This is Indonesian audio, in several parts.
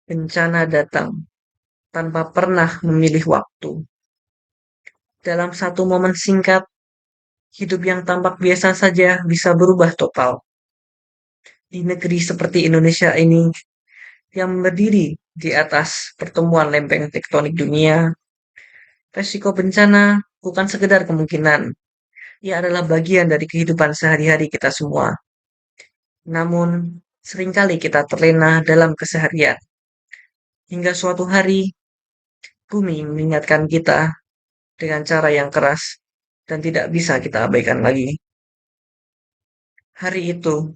Bencana datang tanpa pernah memilih waktu. Dalam satu momen singkat, hidup yang tampak biasa saja bisa berubah total. Di negeri seperti Indonesia ini, yang berdiri di atas pertemuan lempeng tektonik dunia, resiko bencana bukan sekedar kemungkinan. Ia adalah bagian dari kehidupan sehari-hari kita semua. Namun, seringkali kita terlena dalam keseharian. Hingga suatu hari, bumi mengingatkan kita dengan cara yang keras dan tidak bisa kita abaikan lagi. Hari itu,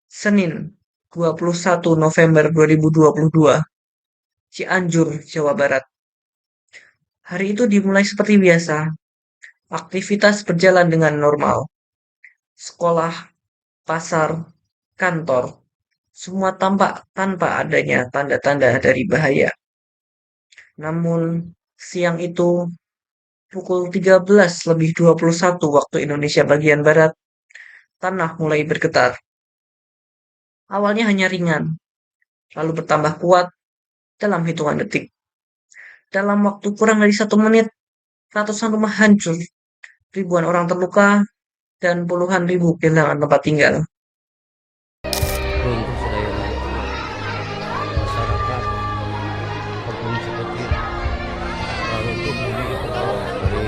Senin, 21 November 2022, Cianjur, Jawa Barat. Hari itu dimulai seperti biasa. Aktivitas berjalan dengan normal. Sekolah, pasar, kantor, semua tampak tanpa adanya tanda-tanda dari bahaya. Namun, siang itu, pukul 13:21 waktu Indonesia bagian Barat, tanah mulai bergetar. Awalnya hanya ringan, lalu bertambah kuat dalam hitungan detik. Dalam waktu kurang dari 1 menit, ratusan rumah hancur, ribuan orang terluka, dan puluhan ribu kehilangan tempat tinggal. Runtuh sedaya masyarakat pengungsi seperti lalu itu bumi itu dari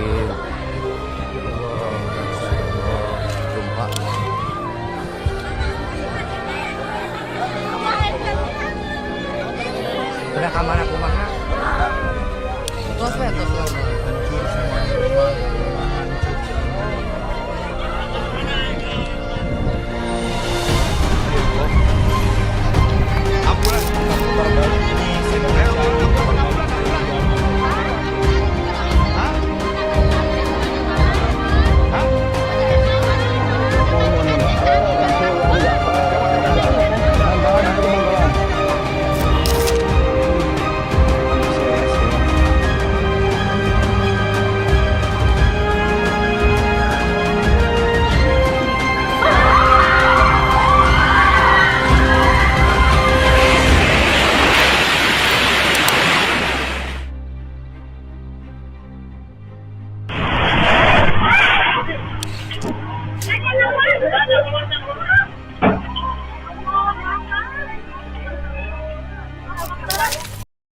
gempa. Udah kamar aku mana? Itu apa ya? Itu hancur semua rumah hancur semua.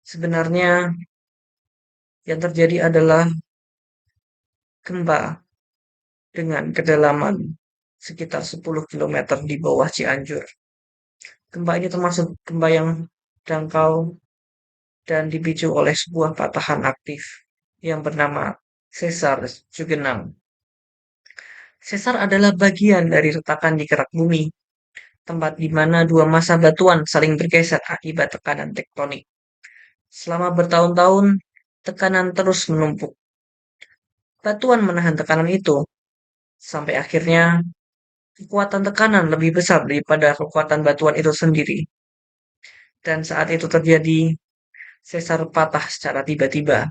Sebenarnya yang terjadi adalah gempa dengan kedalaman sekitar 10 km di bawah Cianjur. Gempa ini termasuk gempa yang dangkal dan dipicu oleh sebuah patahan aktif yang bernama sesar Cugenang. Sesar adalah bagian dari retakan di kerak bumi, tempat di mana dua massa batuan saling bergeser akibat tekanan tektonik. Selama bertahun-tahun, tekanan terus menumpuk. Batuan menahan tekanan itu, sampai akhirnya kekuatan tekanan lebih besar daripada kekuatan batuan itu sendiri. Dan saat itu terjadi, sesar patah secara tiba-tiba.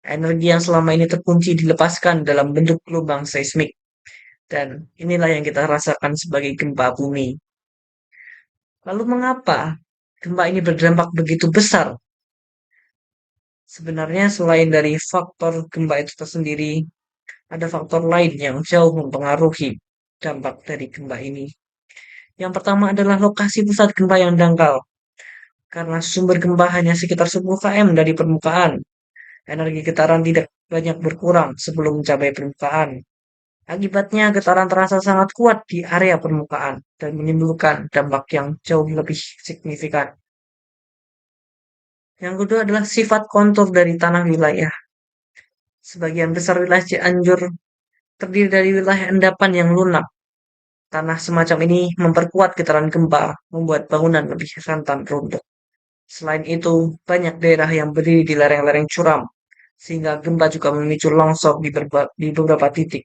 Energi yang selama ini terkunci dilepaskan dalam bentuk gelombang seismik. Dan inilah yang kita rasakan sebagai gempa bumi. Lalu mengapa gempa ini berdampak begitu besar? Sebenarnya selain dari faktor gempa itu tersendiri, ada faktor lain yang jauh mempengaruhi dampak dari gempa ini. Yang pertama adalah lokasi pusat gempa yang dangkal. Karena sumber gempa hanya sekitar 10 km dari permukaan, energi getaran tidak banyak berkurang sebelum mencapai permukaan. Akibatnya getaran terasa sangat kuat di area permukaan dan menimbulkan dampak yang jauh lebih signifikan. Yang kedua adalah sifat kontur dari tanah wilayah. Sebagian besar wilayah Cianjur terdiri dari wilayah endapan yang lunak. Tanah semacam ini memperkuat getaran gempa, membuat bangunan lebih rentan runtuh. Selain itu, banyak daerah yang berdiri di lereng-lereng curam, sehingga gempa juga memicu longsor di beberapa titik.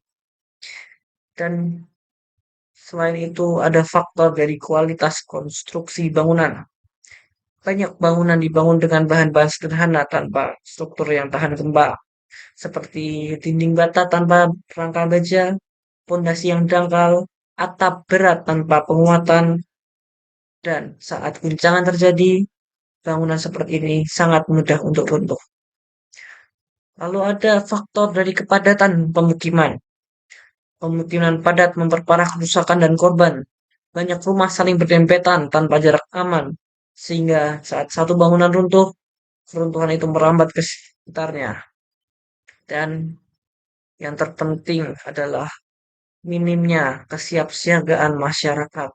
Dan selain itu, ada faktor dari kualitas konstruksi bangunan. Banyak bangunan dibangun dengan bahan-bahan sederhana tanpa struktur yang tahan gempa, seperti dinding bata tanpa rangka baja, pondasi yang dangkal, atap berat tanpa penguatan, dan saat guncangan terjadi, bangunan seperti ini sangat mudah untuk runtuh. Lalu ada faktor dari kepadatan pemukiman. Pemukiman padat memperparah kerusakan dan korban. Banyak rumah saling berdempetan tanpa jarak aman, sehingga saat satu bangunan runtuh, keruntuhan itu merambat ke sekitarnya. Dan yang terpenting adalah minimnya kesiapsiagaan masyarakat.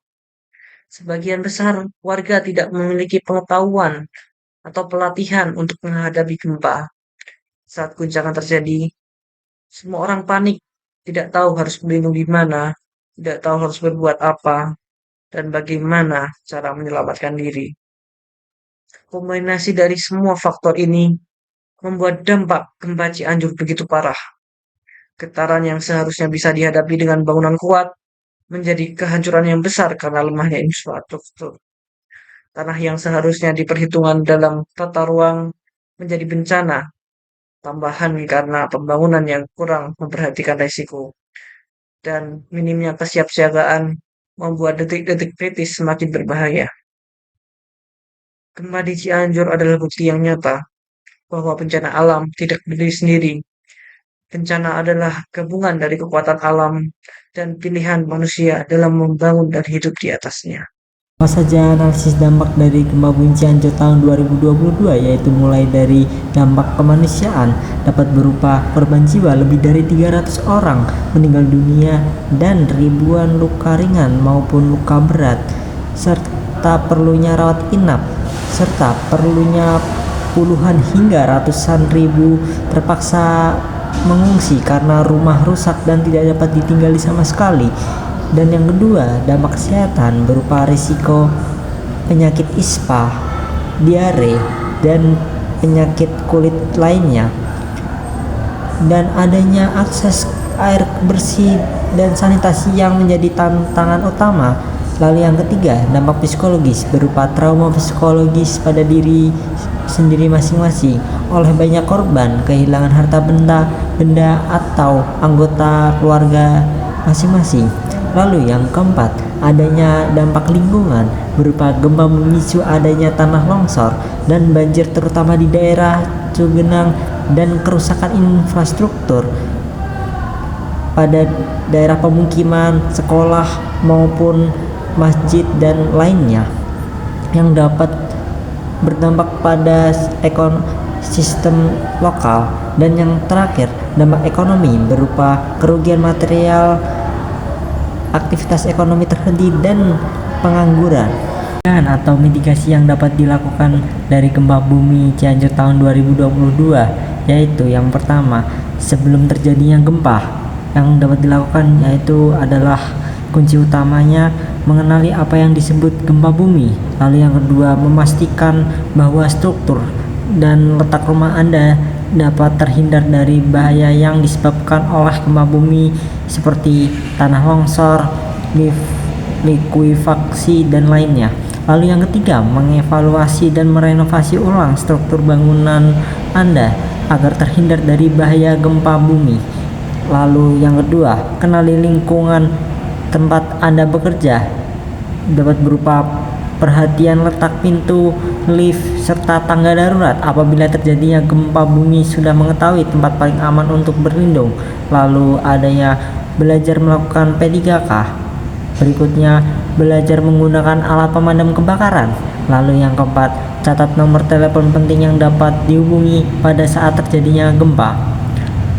Sebagian besar warga tidak memiliki pengetahuan atau pelatihan untuk menghadapi gempa. Saat guncangan terjadi, semua orang panik, tidak tahu harus berlindung di mana, tidak tahu harus berbuat apa, dan bagaimana cara menyelamatkan diri. Kombinasi dari semua faktor ini membuat dampak gempa Cianjur begitu parah. Getaran yang seharusnya bisa dihadapi dengan bangunan kuat menjadi kehancuran yang besar karena lemahnya infrastruktur. Tanah yang seharusnya diperhitungkan dalam tata ruang menjadi bencana tambahan karena pembangunan yang kurang memperhatikan risiko. Dan minimnya kesiapsiagaan membuat detik-detik kritis semakin berbahaya. Gempa di Cianjur adalah bukti yang nyata bahwa bencana alam tidak berdiri sendiri. Bencana adalah gabungan dari kekuatan alam dan pilihan manusia dalam membangun dan hidup di atasnya. Apa saja analisis dampak dari gempa bumi Cianjur tahun 2022, yaitu mulai dari dampak kemanusiaan dapat berupa korban jiwa lebih dari 300 orang meninggal dunia dan ribuan luka ringan maupun luka berat, serta perlunya rawat inap, serta perlunya puluhan hingga ratusan ribu terpaksa mengungsi karena rumah rusak dan tidak dapat ditinggali sama sekali. Dan yang kedua, dampak kesehatan berupa risiko penyakit ispa, diare, dan penyakit kulit lainnya, dan adanya akses air bersih dan sanitasi yang menjadi tantangan utama. Lalu yang ketiga, dampak psikologis berupa trauma psikologis pada diri sendiri masing-masing oleh banyak korban kehilangan harta benda atau anggota keluarga masing-masing. Lalu yang keempat, adanya dampak lingkungan berupa gempa memicu adanya tanah longsor dan banjir terutama di daerah Cugenang dan kerusakan infrastruktur pada daerah pemukiman, sekolah maupun masjid dan lainnya yang dapat berdampak pada sistem lokal. Dan yang terakhir, dampak ekonomi berupa kerugian material, aktivitas ekonomi terhenti, dan pengangguran. Atau mitigasi yang dapat dilakukan dari gempa bumi Cianjur tahun 2022, yaitu yang pertama, sebelum terjadinya gempa yang dapat dilakukan yaitu adalah kunci utamanya mengenali apa yang disebut gempa bumi. Lalu yang kedua, memastikan bahwa struktur dan letak rumah Anda dapat terhindar dari bahaya yang disebabkan oleh gempa bumi seperti tanah longsor, likuifaksi, dan lainnya. Lalu yang ketiga, mengevaluasi dan merenovasi ulang struktur bangunan Anda agar terhindar dari bahaya gempa bumi. Lalu yang kedua, kenali lingkungan tempat Anda bekerja, dapat berupa perhatian letak pintu, lift, serta tangga darurat. Apabila terjadinya gempa bumi, sudah mengetahui tempat paling aman untuk berlindung. Lalu adanya belajar melakukan P3K. Berikutnya, belajar menggunakan alat pemadam kebakaran. Lalu yang keempat, catat nomor telepon penting yang dapat dihubungi pada saat terjadinya gempa.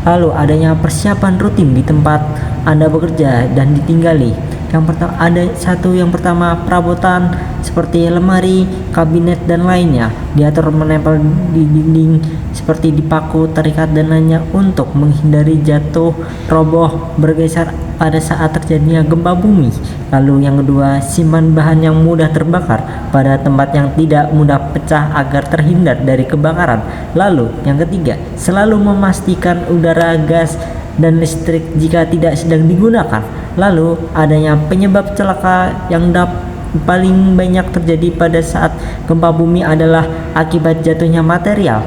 Lalu adanya persiapan rutin di tempat Anda bekerja dan ditinggali. Yang pertama perabotan seperti lemari, kabinet, dan lainnya diatur menempel di dinding seperti dipaku, terikat, dan lainnya untuk menghindari jatuh, roboh, bergeser pada saat terjadinya gempa bumi. Lalu yang kedua, simpan bahan yang mudah terbakar pada tempat yang tidak mudah pecah agar terhindar dari kebakaran. Lalu yang ketiga, selalu memastikan udara, gas, dan listrik jika tidak sedang digunakan. Lalu adanya penyebab celaka yang paling banyak terjadi pada saat gempa bumi adalah akibat jatuhnya material.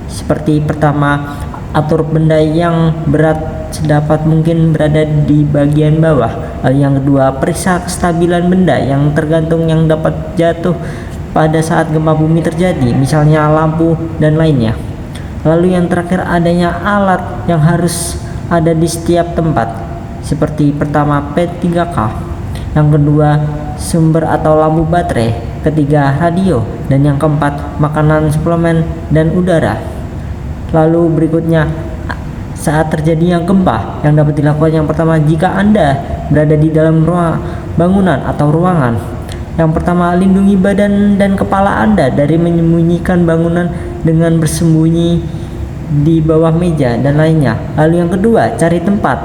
Seperti pertama, atur benda yang berat sedapat mungkin berada di bagian bawah. Lalu yang kedua, periksa kestabilan benda yang tergantung yang dapat jatuh pada saat gempa bumi terjadi, misalnya lampu dan lainnya. Lalu yang terakhir, adanya alat yang harus ada di setiap tempat, seperti pertama P3K, yang kedua sumber atau lampu baterai, ketiga radio, dan yang keempat makanan, suplemen, dan udara. Lalu berikutnya, saat terjadinya gempa yang dapat dilakukan, yang pertama, jika Anda berada di dalam bangunan atau ruangan, yang pertama, lindungi badan dan kepala Anda dari menyembunyikan bangunan dengan bersembunyi di bawah meja dan lainnya. Lalu yang kedua, cari tempat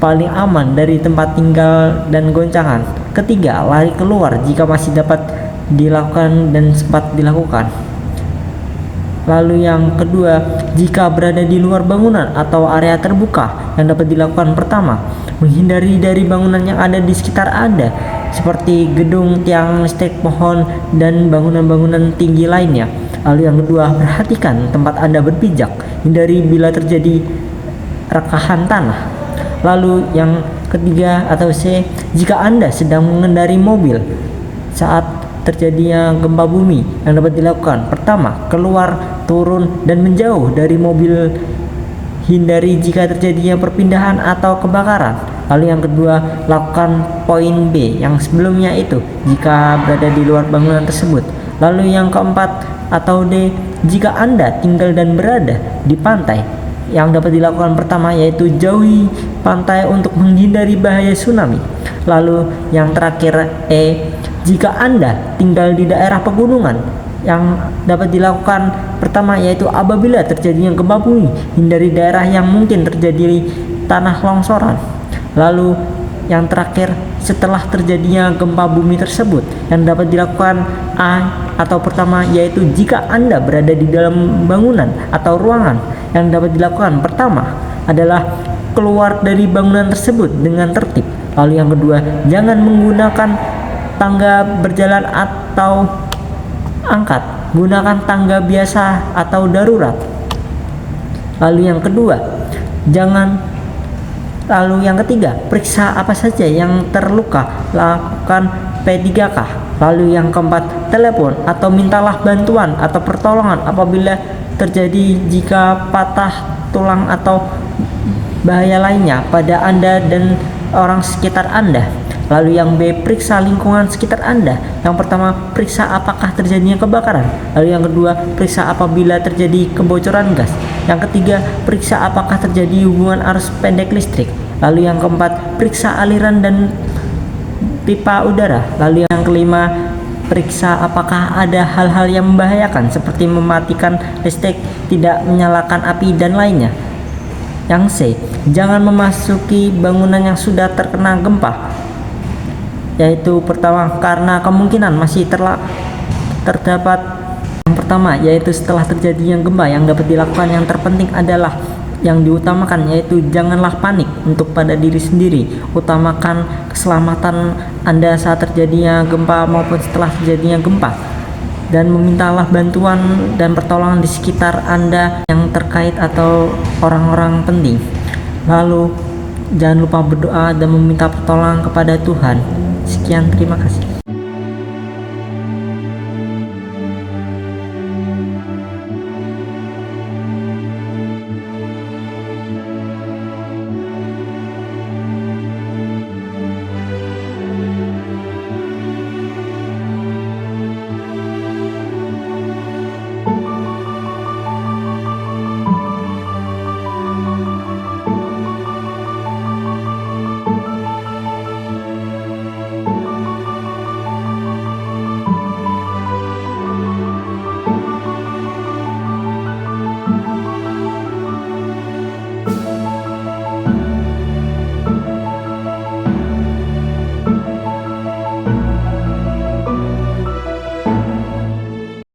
paling aman dari tempat tinggal dan goncangan. Ketiga, lari keluar jika masih dapat dilakukan dan sempat dilakukan. Lalu yang kedua, jika berada di luar bangunan atau area terbuka, yang dapat dilakukan pertama, menghindari dari bangunan yang ada di sekitar Anda, seperti gedung, tiang listrik, pohon, dan bangunan-bangunan tinggi lainnya. Lalu yang kedua, perhatikan tempat Anda berpijak, hindari bila terjadi rekahan tanah. Lalu yang ketiga atau C, jika Anda sedang mengendari mobil saat terjadinya gempa bumi, yang dapat dilakukan pertama, keluar, turun, dan menjauh dari mobil. Hindari jika terjadinya perpindahan atau kebakaran. Lalu yang kedua, lakukan poin B yang sebelumnya itu jika berada di luar bangunan tersebut. Lalu yang keempat atau D, jika Anda tinggal dan berada di pantai, yang dapat dilakukan pertama yaitu jauhi pantai untuk menghindari bahaya tsunami. Lalu yang terakhir E, jika Anda tinggal di daerah pegunungan, yang dapat dilakukan pertama yaitu apabila terjadinya gempa bumi, hindari daerah yang mungkin terjadi tanah longsoran. Lalu yang terakhir, setelah terjadinya gempa bumi tersebut, yang dapat dilakukan A atau pertama yaitu jika Anda berada di dalam bangunan atau ruangan, yang dapat dilakukan pertama adalah keluar dari bangunan tersebut dengan tertib. Lalu yang kedua, jangan menggunakan tangga berjalan atau angkat, gunakan tangga biasa atau darurat. Lalu yang ketiga, periksa apa saja yang terluka, lakukan P3K. Lalu yang keempat, telepon atau mintalah bantuan atau pertolongan apabila terjadi jika patah tulang atau bahaya lainnya pada Anda dan orang sekitar Anda. Lalu yang B, periksa lingkungan sekitar Anda. Yang pertama, periksa apakah terjadinya kebakaran. Lalu yang kedua, periksa apabila terjadi kebocoran gas. Yang ketiga, periksa apakah terjadi hubungan arus pendek listrik. Lalu yang keempat, periksa aliran dan pipa udara. Lalu yang kelima, periksa apakah ada hal-hal yang membahayakan seperti mematikan listrik, tidak menyalakan api, dan lainnya. Yang C, jangan memasuki bangunan yang sudah terkena gempa, yaitu pertama, karena kemungkinan masih terdapat. Yang pertama yaitu setelah terjadinya gempa, yang dapat dilakukan yang terpenting adalah yang diutamakan yaitu janganlah panik untuk pada diri sendiri. Utamakan keselamatan Anda saat terjadinya gempa maupun setelah terjadinya gempa, dan memintalah bantuan dan pertolongan di sekitar Anda yang terkait atau orang-orang penting. Lalu jangan lupa berdoa dan meminta pertolongan kepada Tuhan. Sekian, terima kasih.